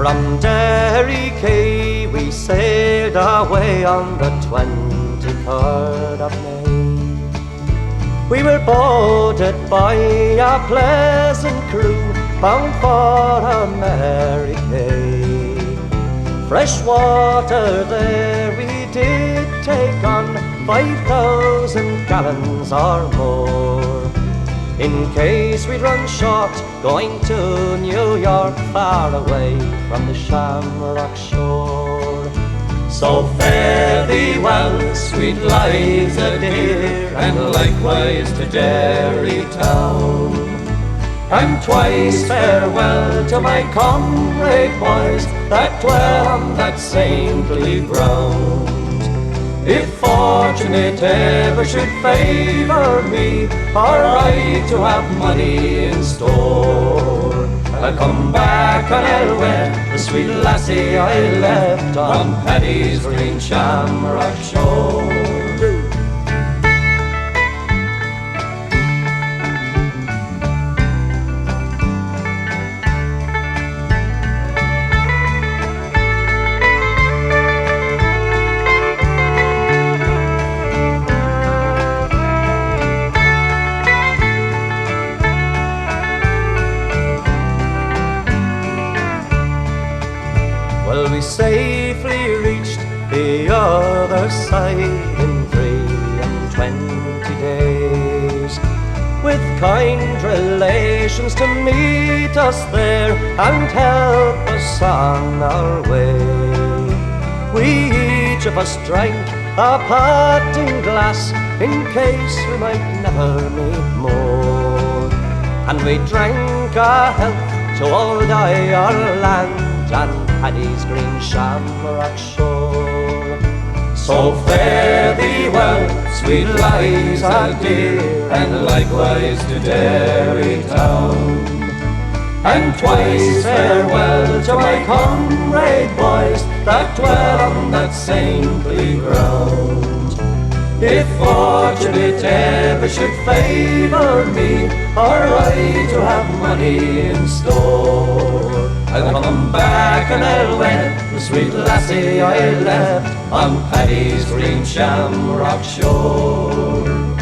From Derry Quay we sailed away on the 23rd of May. We were boarded by a pleasant crew bound for America. Fresh water there we did take on 5,000 gallons or more, in case we'd run short going to New York, far away from the Shamrock shore. So fare thee well, sweet Liza dear, and likewise to Derry town. And twice farewell to my comrade boys that dwell on that saintly ground. If fortunate ever should favour me, or I to have money in store, I'll come back and I'll wed the sweet lassie I left on Paddy's green Shamrock shore. Well, we safely reached the other side in 23 days, with kind relations to meet us there and help us on our way. We each of us drank a parting glass in case we might never meet more, and we drank our health to old Ireland and Paddy's green Shamrock shore. So fare thee well, sweet Liza dear, and likewise to Derry town. And twice farewell to my comrade boys that dwell on that saintly ground. If fortunate ever should favour me, or I to have money in store, I'll come back and I'll wed the sweet lassie I left on Paddy's green Shamrock shore.